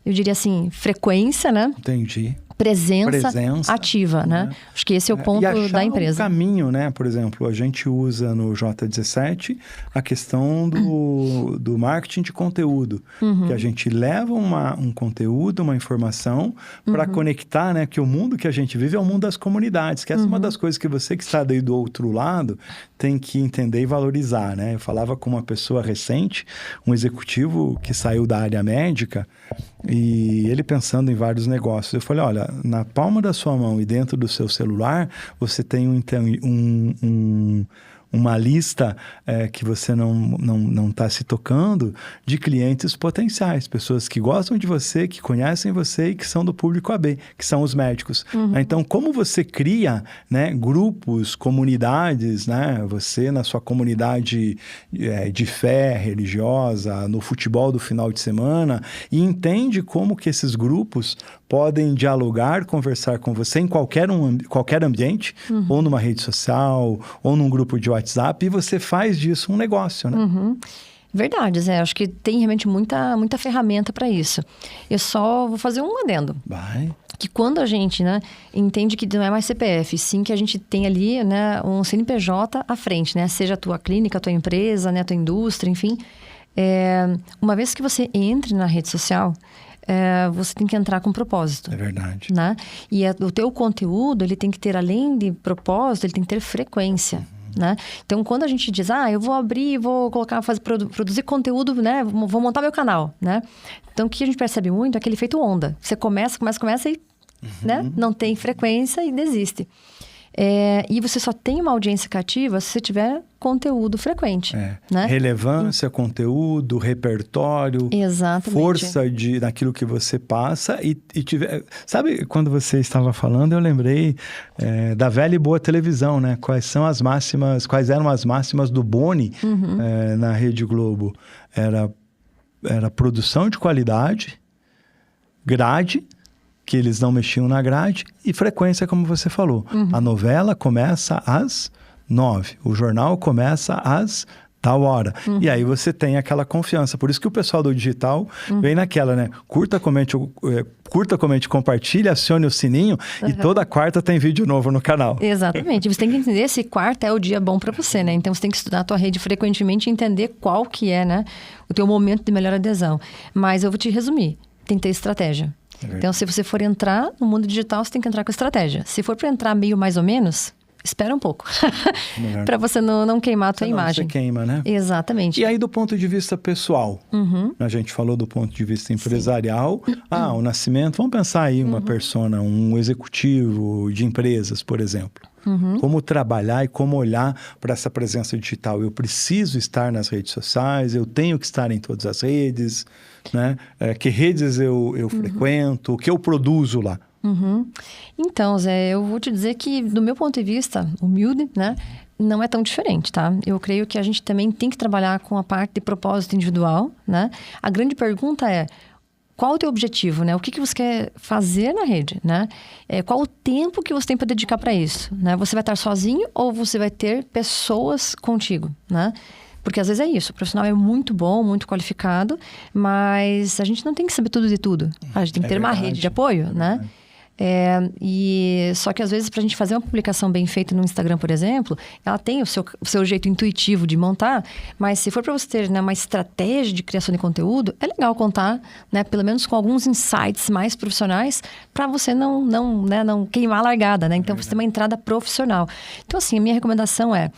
[SPEAKER 2] eu diria assim, frequência, né?
[SPEAKER 1] Entendi.
[SPEAKER 2] Presença ativa, né? Acho que esse é o ponto da empresa.
[SPEAKER 1] O caminho, né? Por exemplo, a gente usa no J17 a questão do marketing de conteúdo. Que a gente leva um conteúdo, uma informação para conectar, né? Que o mundo que a gente vive é o mundo das comunidades. Que essa é uma das coisas que você que está daí do outro lado tem que entender e valorizar, né? Eu falava com uma pessoa recente, um executivo que saiu da área médica, e ele pensando em vários negócios. Eu falei, olha, na palma da sua mão e dentro do seu celular, você tem uma lista que você não está se tocando de clientes potenciais, pessoas que gostam de você, que conhecem você e que são do público AB, que são os médicos. Então, como você cria, né, grupos, comunidades, né, você na sua comunidade de fé religiosa, no futebol do final de semana, e entende como que esses grupos podem dialogar, conversar com você em qualquer ambiente, ou numa rede social, ou num grupo de WhatsApp, e você faz disso um negócio, né?
[SPEAKER 2] Verdade, Zé. Acho que tem realmente muita ferramenta para isso. Eu só vou fazer um adendo.
[SPEAKER 1] Vai.
[SPEAKER 2] Que quando a gente, né, entende que não é mais CPF, sim que a gente tem ali, né, um CNPJ à frente, né? Seja a tua clínica, a tua empresa, né, a tua indústria, enfim. Uma vez que você entre na rede social, você tem que entrar com propósito.
[SPEAKER 1] É verdade.
[SPEAKER 2] Né? E o teu conteúdo, ele tem que ter, além de propósito, ele tem que ter frequência. Né? Então, quando a gente diz, eu vou abrir, vou colocar, produzir conteúdo, né? Vou montar meu canal, né? Então, o que a gente percebe muito é aquele efeito onda. Você começa e né? Não tem frequência e desiste. E você só tem uma audiência cativa se você tiver conteúdo frequente. Né?
[SPEAKER 1] Relevância, conteúdo, repertório.
[SPEAKER 2] Exatamente.
[SPEAKER 1] Força naquilo que você passa e tiver... Sabe, quando você estava falando, eu lembrei da velha e boa televisão, né? Quais eram as máximas do Boni na Rede Globo? Era produção de qualidade, grade que eles não mexiam na grade, e frequência, como você falou. A novela começa às 9, o jornal começa às tal hora. E aí você tem aquela confiança. Por isso que o pessoal do digital vem naquela, né? Curta, comente, compartilhe, acione o sininho e toda quarta tem vídeo novo no canal.
[SPEAKER 2] Exatamente. Você tem que entender se quarta é o dia bom para você, né? Então, você tem que estudar a tua rede frequentemente e entender qual que é, né? O teu momento de melhor adesão. Mas eu vou te resumir. Tem que ter estratégia. Então, se você for entrar no mundo digital, você tem que entrar com estratégia. Se for para entrar meio mais ou menos, espera um pouco. Para você não queimar a tua imagem.
[SPEAKER 1] Você queima, né?
[SPEAKER 2] Exatamente.
[SPEAKER 1] E aí, do ponto de vista pessoal? A gente falou do ponto de vista empresarial. O nascimento. Vamos pensar aí uma persona, um executivo de empresas, por exemplo. Como trabalhar e como olhar para essa presença digital. Eu preciso estar nas redes sociais, eu tenho que estar em todas as redes, né? Que redes eu frequento, o que eu produzo lá.
[SPEAKER 2] Então, Zé, eu vou te dizer que, do meu ponto de vista, humilde, né? Não é tão diferente, tá? Eu creio que a gente também tem que trabalhar com a parte de propósito individual, né? A grande pergunta é: qual o teu objetivo, né? O que você quer fazer na rede, né? Qual o tempo que você tem para dedicar para isso, né? Você vai estar sozinho ou você vai ter pessoas contigo, né? Porque às vezes é isso, o profissional é muito bom, muito qualificado, mas a gente não tem que saber tudo de tudo. A gente tem que ter uma rede de apoio, né? Só que às vezes, para a gente fazer uma publicação bem feita no Instagram, por exemplo, ela tem o seu jeito intuitivo de montar, mas se for para você ter, né, uma estratégia de criação de conteúdo, é legal contar, né, pelo menos com alguns insights mais profissionais, para você não queimar a largada, né? Então, você tem uma entrada profissional. Então, assim, a minha recomendação é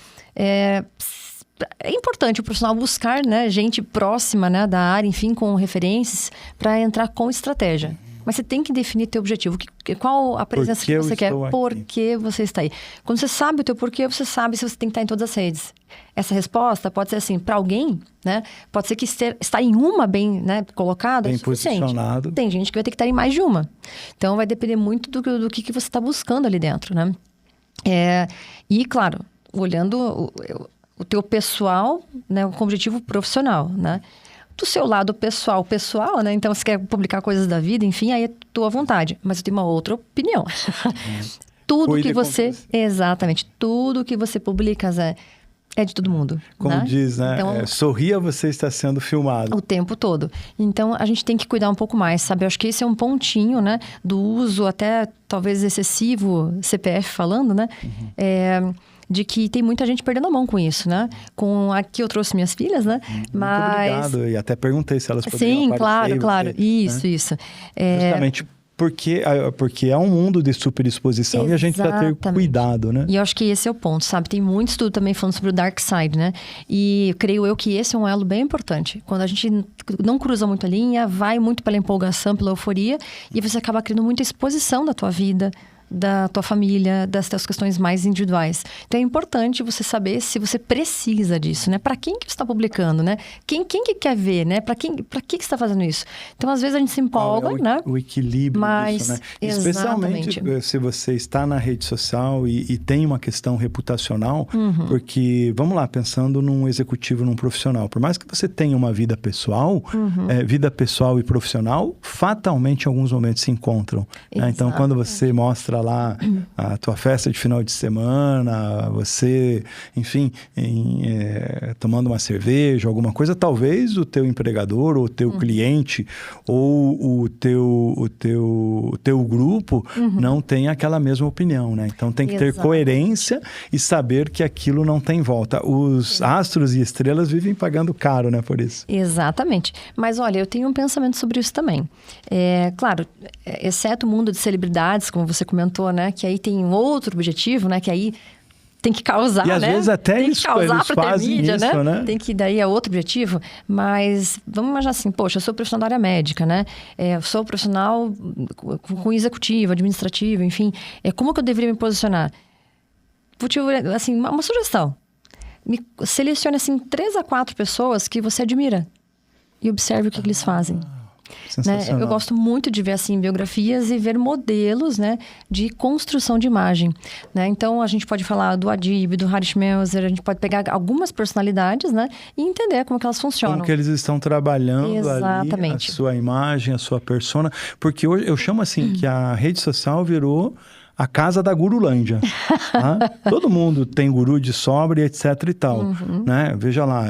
[SPEAKER 2] importante o profissional buscar, né, gente próxima, né, da área, enfim, com referências, para entrar com estratégia. Mas você tem que definir teu objetivo. Qual a presença que você quer? Por que você está aí? Quando você sabe o teu porquê, você sabe se você tem que estar em todas as redes. Essa resposta pode ser assim, para alguém, né? Pode ser que estar em uma bem, né, colocada,
[SPEAKER 1] bem
[SPEAKER 2] é suficiente.
[SPEAKER 1] Posicionado.
[SPEAKER 2] Tem gente que vai ter que estar em mais de uma. Então, vai depender muito do que você está buscando ali dentro, né? E, claro, olhando o teu pessoal, né, com objetivo profissional, né? Do seu lado pessoal, né? Então, você quer publicar coisas da vida, enfim, aí é tua vontade. Mas eu tenho uma outra opinião. Tudo que você... Exatamente. Tudo que você publica, Zé, é de todo mundo.
[SPEAKER 1] Como
[SPEAKER 2] né?
[SPEAKER 1] diz, né?
[SPEAKER 2] Então,
[SPEAKER 1] sorria, você está sendo filmado.
[SPEAKER 2] O tempo todo. Então, a gente tem que cuidar um pouco mais, sabe? Eu acho que esse é um pontinho, né? Do uso até, talvez, excessivo, CPF falando, né? De que tem muita gente perdendo a mão com isso, né? Aqui eu trouxe minhas filhas, né?
[SPEAKER 1] Muito obrigado. E até perguntei se elas poderiam aparecer.
[SPEAKER 2] Sim, claro. Isso.
[SPEAKER 1] Justamente porque é um mundo de superexposição.
[SPEAKER 2] Exatamente.
[SPEAKER 1] E a gente precisa ter cuidado, né?
[SPEAKER 2] E eu acho que esse é o ponto, sabe? Tem muito estudo também falando sobre o dark side, né? E creio eu que esse é um elo bem importante. Quando a gente não cruza muito a linha, vai muito pela empolgação, pela euforia, e você acaba criando muita exposição da tua vida, da tua família, das tuas questões mais individuais. Então, é importante você saber se você precisa disso, né? Para quem que você está publicando, né? Quem que quer ver, né? Para que você está fazendo isso? Então, às vezes, a gente se empolga, né?
[SPEAKER 1] O equilíbrio disso, né? Especialmente se você está na rede social e tem uma questão reputacional, porque, vamos lá, pensando num executivo, num profissional, por mais que você tenha uma vida pessoal, vida pessoal e profissional, fatalmente, em alguns momentos se encontram. Né? Então, quando você mostra lá a tua festa de final de semana, você, enfim, tomando uma cerveja, alguma coisa, talvez o teu empregador ou o teu cliente ou o teu grupo não tenha aquela mesma opinião, né? Então tem que ter coerência e saber que aquilo não tem volta. Os astros e estrelas vivem pagando caro, né, por isso.
[SPEAKER 2] Exatamente. Mas olha, eu tenho um pensamento sobre isso também. Claro, exceto o mundo de celebridades, como você comentou, né? Que aí tem um outro objetivo, né? Que aí tem que causar,
[SPEAKER 1] e às vezes até
[SPEAKER 2] tem
[SPEAKER 1] isso,
[SPEAKER 2] que causar para ter mídia,
[SPEAKER 1] isso, né?
[SPEAKER 2] Tem que daí é outro objetivo. Mas vamos imaginar assim, poxa, eu sou profissional da área médica, né? Eu sou profissional com executivo, administrativo, enfim. Como que eu deveria me posicionar? Vou te assim, uma sugestão. Selecione assim 3 a 4 pessoas que você admira e observe o que eles fazem.
[SPEAKER 1] Sensacional.
[SPEAKER 2] Né? Eu gosto muito de ver, assim, biografias e ver modelos, né, de construção de imagem, né? Então, a gente pode falar do Adib, do Harish Melzer, a gente pode pegar algumas personalidades, né, e entender como que elas funcionam.
[SPEAKER 1] Como que eles estão trabalhando
[SPEAKER 2] Exatamente.
[SPEAKER 1] ali a sua imagem, a sua persona. Porque hoje eu chamo assim que a rede social virou a casa da gurulândia. Tá? Todo mundo tem guru de sobra e etc e tal. Né? Veja lá,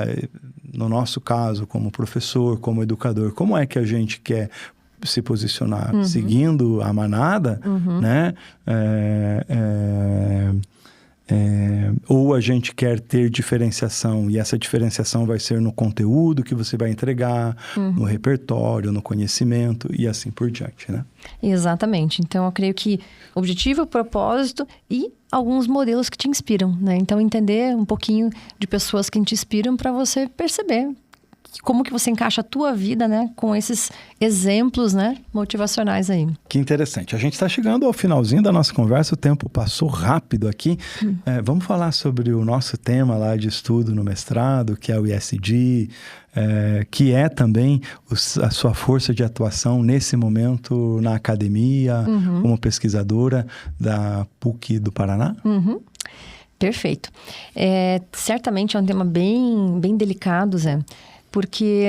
[SPEAKER 1] no nosso caso, como professor, como educador, como é que a gente quer se posicionar? Seguindo a manada, né? Ou a gente quer ter diferenciação, e essa diferenciação vai ser no conteúdo que você vai entregar, no repertório, no conhecimento e assim por diante, né?
[SPEAKER 2] Exatamente. Então, eu creio que objetivo, propósito e alguns modelos que te inspiram, né? Então, entender um pouquinho de pessoas que te inspiram para você perceber como que você encaixa a tua vida, né, com esses exemplos, né, motivacionais aí.
[SPEAKER 1] Que interessante. A gente está chegando ao finalzinho da nossa conversa, o tempo passou rápido aqui. Vamos falar sobre o nosso tema lá de estudo no mestrado, que é o ESG, que é também a sua força de atuação nesse momento na academia, como pesquisadora da PUC do Paraná.
[SPEAKER 2] Perfeito. Certamente é um tema bem delicado, Zé. Porque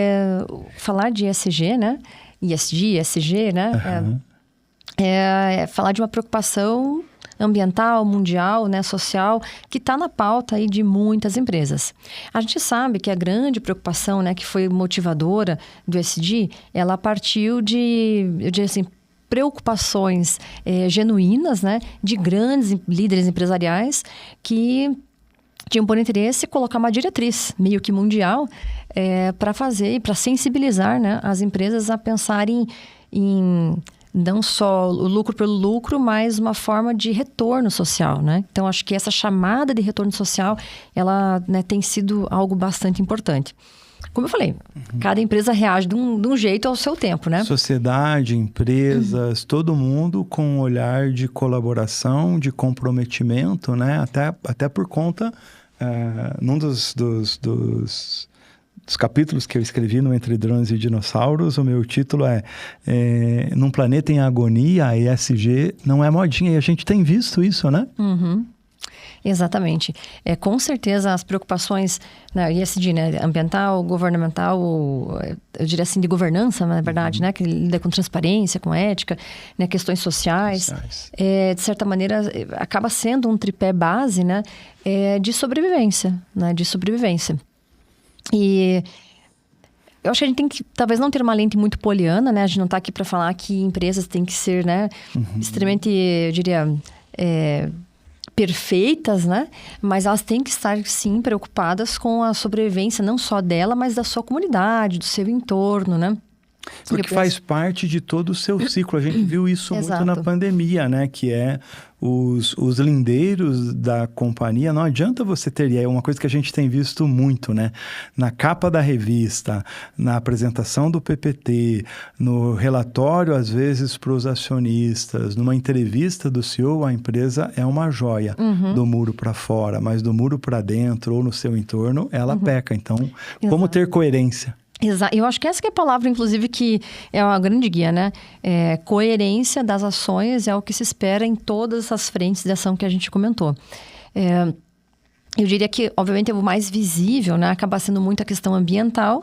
[SPEAKER 2] falar de ESG, né? ESG, né? É falar de uma preocupação ambiental, mundial, né? Social, que está na pauta aí de muitas empresas. A gente sabe que a grande preocupação, né? Que foi motivadora do ESG, ela partiu de, eu diria assim, preocupações genuínas, né? De grandes líderes empresariais que tinham por interesse colocar uma diretriz meio que mundial para fazer e para sensibilizar, né, as empresas a pensarem em não só o lucro pelo lucro, mas uma forma de retorno social, né? Então, acho que essa chamada de retorno social, ela, né, tem sido algo bastante importante. Como eu falei, cada empresa reage de um jeito ao seu tempo, né?
[SPEAKER 1] Sociedade, empresas, todo mundo com um olhar de colaboração, de comprometimento, né? Até por conta, num dos capítulos que eu escrevi no Entre Drones e Dinossauros, o meu título é Num Planeta em Agonia, a ESG não é modinha. E a gente tem visto isso, né?
[SPEAKER 2] Exatamente. Com certeza as preocupações na ESG, né, ambiental, governamental, eu diria assim, de governança, na verdade, né, que lida com transparência, com ética, né, questões sociais. De certa maneira, acaba sendo um tripé base, né, de sobrevivência, né, E eu acho que a gente tem que, talvez, não ter uma lente muito poliana, né? A gente não está aqui para falar que empresas têm que ser, né, extremamente, eu diria, perfeitas, né? Mas elas têm que estar, sim, preocupadas com a sobrevivência, não só dela, mas da sua comunidade, do seu entorno, né?
[SPEAKER 1] Porque faz parte de todo o seu ciclo. A gente viu isso muito na pandemia, né? Que os lindeiros da companhia. Não adianta você ter... E é uma coisa que a gente tem visto muito, né? Na capa da revista, na apresentação do PPT, no relatório, às vezes, para os acionistas, numa entrevista do CEO, a empresa é uma joia do muro para fora, mas do muro para dentro ou no seu entorno, ela peca. Então, como ter coerência?
[SPEAKER 2] Exato. Eu acho que essa que é a palavra, inclusive, que é uma grande guia, né? Coerência das ações é o que se espera em todas essas frentes de ação que a gente comentou. Eu diria que, obviamente, o mais visível, né, acaba sendo muito a questão ambiental,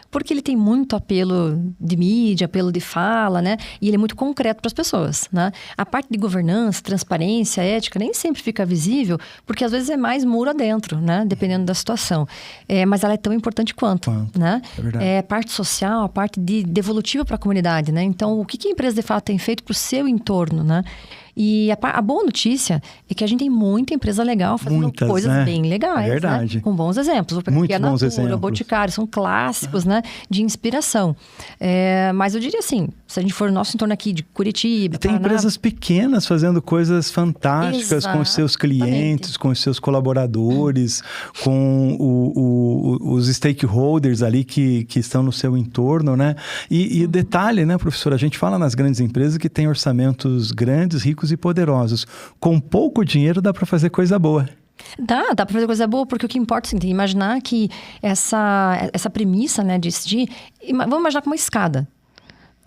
[SPEAKER 2] porque ele tem muito apelo de mídia, apelo de fala, né? E ele é muito concreto para as pessoas, né? A parte de governança, transparência, ética, nem sempre fica visível, porque às vezes é mais muro adentro, né? Dependendo da situação. Mas ela é tão importante quanto, né?
[SPEAKER 1] É verdade.
[SPEAKER 2] Parte social, a parte devolutiva para a comunidade, né? Então, o que a empresa, de fato, tem feito para o seu entorno, né? E a boa notícia é que a gente tem muita empresa legal fazendo coisas, né, bem legais.
[SPEAKER 1] É verdade.
[SPEAKER 2] Né? Com bons exemplos. Vou pegar aqui a Natura, o Boticário, são clássicos, né, de inspiração. Mas eu diria assim, se a gente for no nosso entorno aqui de Curitiba...
[SPEAKER 1] E tem empresas pequenas fazendo coisas fantásticas com os seus clientes, com os seus colaboradores, com os stakeholders ali que estão no seu entorno, né? E detalhe, né, professora? A gente fala nas grandes empresas que tem orçamentos grandes, ricos e poderosos. Com pouco dinheiro dá para fazer coisa boa.
[SPEAKER 2] Dá para fazer coisa boa, porque o que importa, assim, tem que imaginar que essa premissa, né, de vamos imaginar como uma escada.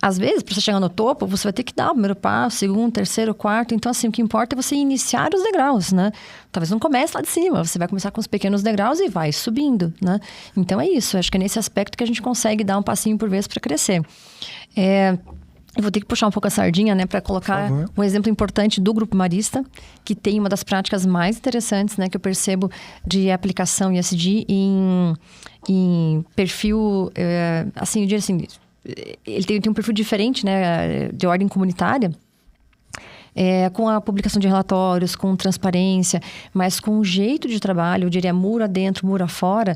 [SPEAKER 2] às vezes, para você chegar no topo, você vai ter que dar o primeiro passo, segundo, terceiro, quarto. Então, assim, o que importa é você iniciar os degraus, né? Talvez não comece lá de cima, você vai começar com os pequenos degraus e vai subindo, né? Então, é isso. Acho que é nesse aspecto que a gente consegue dar um passinho por vez para crescer. Eu vou ter que puxar um pouco a sardinha, né, para colocar um exemplo importante do Grupo Marista, que tem uma das práticas mais interessantes, né, que eu percebo de aplicação ESG em perfil, assim, eu diria assim, ele tem um perfil diferente, né, de ordem comunitária, com a publicação de relatórios, com transparência, mas com um jeito de trabalho, eu diria muro adentro, muro afora,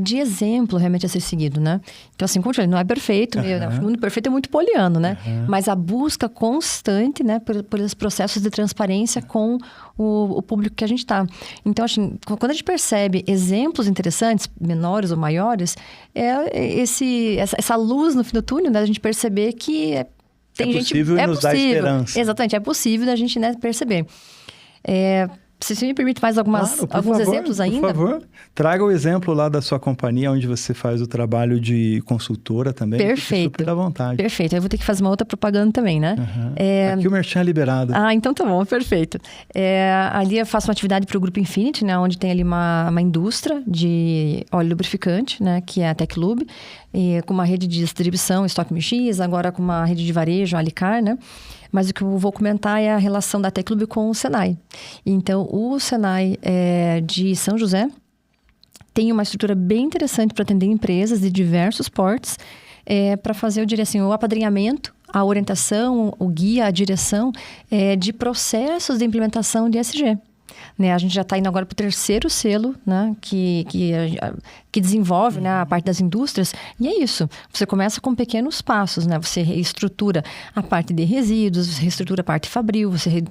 [SPEAKER 2] de exemplo realmente a ser seguido, né? Então, assim, como eu falei, não é perfeito, o mundo perfeito é muito poliano, né? Mas a busca constante, né, por esses processos de transparência com o público que a gente está. Então, assim, quando a gente percebe exemplos interessantes, menores ou maiores, essa luz no fim do túnel, né, a gente perceber que tem
[SPEAKER 1] possível
[SPEAKER 2] gente,
[SPEAKER 1] nos dar esperança.
[SPEAKER 2] Exatamente, é possível da gente, né, perceber. Se você me permite mais alguns exemplos ainda.
[SPEAKER 1] Por favor, traga o exemplo lá da sua companhia, onde você faz o trabalho de consultora também.
[SPEAKER 2] Perfeito.
[SPEAKER 1] Super à vontade.
[SPEAKER 2] Perfeito. Eu vou ter que fazer uma outra propaganda também, né?
[SPEAKER 1] Aqui o merchan é liberado.
[SPEAKER 2] Então tá bom, perfeito. Ali eu faço uma atividade para o Grupo Infinity, né? Onde tem ali uma indústria de óleo lubrificante, né? Que é a Teclube. Com uma rede de distribuição, Estoque MX, agora com uma rede de varejo, a Alicar, né? Mas o que eu vou comentar é a relação da Teclube com o Senai. Então, o Senai de São José tem uma estrutura bem interessante para atender empresas de diversos portes, para fazer, eu diria assim, o apadrinhamento, a orientação, o guia, a direção de processos de implementação de ESG. Né? A gente já está indo agora para o 3º selo, né? que desenvolve, né, a parte das indústrias. E é isso. Você começa com pequenos passos, né? Você reestrutura a parte de resíduos, você reestrutura a parte fabril, você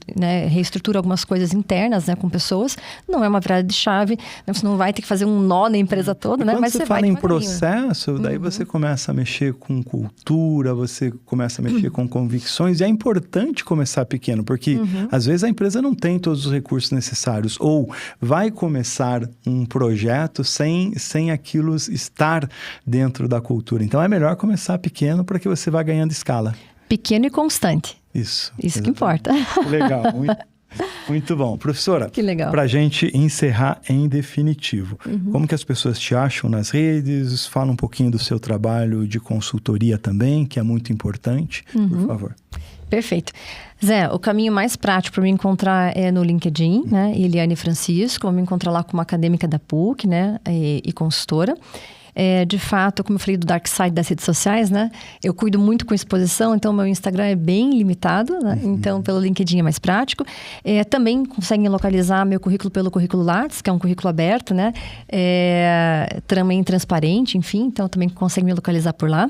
[SPEAKER 2] reestrutura algumas coisas internas, né, com pessoas. Não é uma virada de chave, né? Você não vai ter que fazer um nó na empresa toda, né?
[SPEAKER 1] Mas você fala em processo, daí
[SPEAKER 2] Uhum.
[SPEAKER 1] você começa a mexer com cultura, você começa a mexer com convicções. E é importante começar pequeno, porque às vezes a empresa não tem todos os recursos necessários, ou vai começar um projeto sem aquilo estar dentro da cultura. Então, é melhor começar pequeno para que você vá ganhando escala.
[SPEAKER 2] Pequeno e constante.
[SPEAKER 1] Isso.
[SPEAKER 2] Isso que importa.
[SPEAKER 1] Legal, muito bom. Professora,
[SPEAKER 2] que legal.
[SPEAKER 1] Para a gente encerrar em definitivo, como que as pessoas te acham nas redes? Fala um pouquinho do seu trabalho de consultoria também, que é muito importante, por favor.
[SPEAKER 2] Perfeito. Zé, o caminho mais prático para me encontrar é no LinkedIn, né? Eliane Francisco. Vou me encontrar lá como acadêmica da PUC, né? E consultora. De fato, como eu falei do dark side das redes sociais, né? Eu cuido muito com exposição, então meu Instagram é bem limitado, né? Então, pelo LinkedIn é mais prático. Também conseguem localizar meu currículo pelo currículo Lattes, que é um currículo aberto, né? Também transparente, enfim. Então, também conseguem me localizar por lá.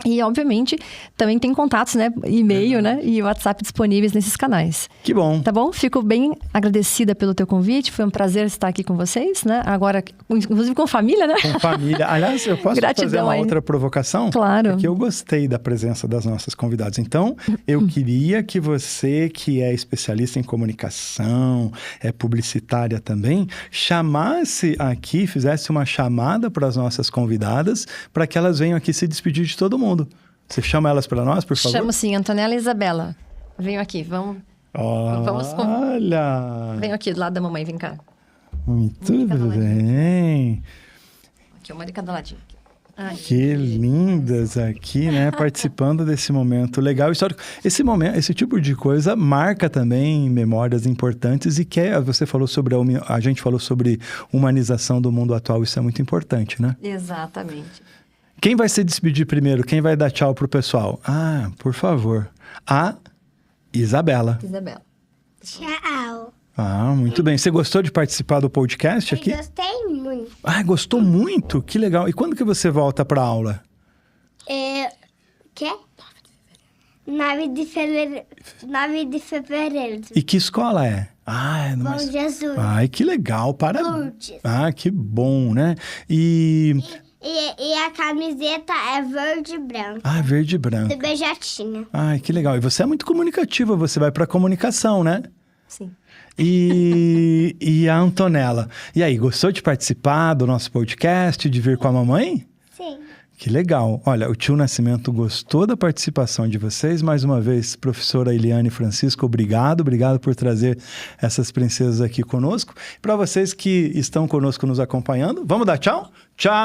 [SPEAKER 2] E, obviamente, também tem contatos, né? E-mail, né? E WhatsApp disponíveis nesses canais.
[SPEAKER 1] Que bom.
[SPEAKER 2] Tá bom? Fico bem agradecida pelo teu convite. Foi um prazer estar aqui com vocês, né? Agora, inclusive com família, né?
[SPEAKER 1] Com família. Aliás, eu posso fazer uma outra provocação?
[SPEAKER 2] Claro.
[SPEAKER 1] Porque eu gostei da presença das nossas convidadas. Então, eu queria que você, que é especialista em comunicação, é publicitária também, chamasse aqui, fizesse uma chamada para as nossas convidadas, para que elas venham aqui se despedir de todo mundo. Você chama elas para nós, por favor?
[SPEAKER 2] Chamo sim, Antonella e Isabela. Venham aqui, vamos...
[SPEAKER 1] Olha!
[SPEAKER 2] Venham aqui, do lado da mamãe, vem cá.
[SPEAKER 1] Muito bem!
[SPEAKER 2] Aqui, uma de cada ladinho.
[SPEAKER 1] Que lindas aqui, né? Participando desse momento legal, histórico. Esse tipo de coisa marca também memórias importantes e você falou sobre a gente falou sobre humanização do mundo atual, isso é muito importante, né?
[SPEAKER 2] Exatamente.
[SPEAKER 1] Quem vai se despedir primeiro? Quem vai dar tchau pro pessoal? Por favor. A Isabela.
[SPEAKER 3] Tchau.
[SPEAKER 1] Muito bem. Você gostou de participar do podcast aqui?
[SPEAKER 3] Eu gostei muito.
[SPEAKER 1] Gostou muito? Que legal. E quando que você volta pra aula?
[SPEAKER 3] Quê? 9 de fevereiro.
[SPEAKER 1] E que escola é?
[SPEAKER 3] Bom Jesus.
[SPEAKER 1] Que legal. Parabéns.
[SPEAKER 3] Lourdes.
[SPEAKER 1] Que bom, né? E
[SPEAKER 3] a camiseta é verde e branco.
[SPEAKER 1] Verde e branco.
[SPEAKER 3] Do Beijatinha.
[SPEAKER 1] Que legal. E você é muito comunicativa, você vai pra comunicação, né?
[SPEAKER 2] Sim.
[SPEAKER 1] E a Antonella. E aí, gostou de participar do nosso podcast, de vir com a mamãe?
[SPEAKER 3] Sim.
[SPEAKER 1] Que legal. Olha, o tio Nascimento gostou da participação de vocês. Mais uma vez, professora Eliane e Francisco, obrigado. Obrigado por trazer essas princesas aqui conosco. Para vocês que estão conosco nos acompanhando, vamos dar tchau? Tchau!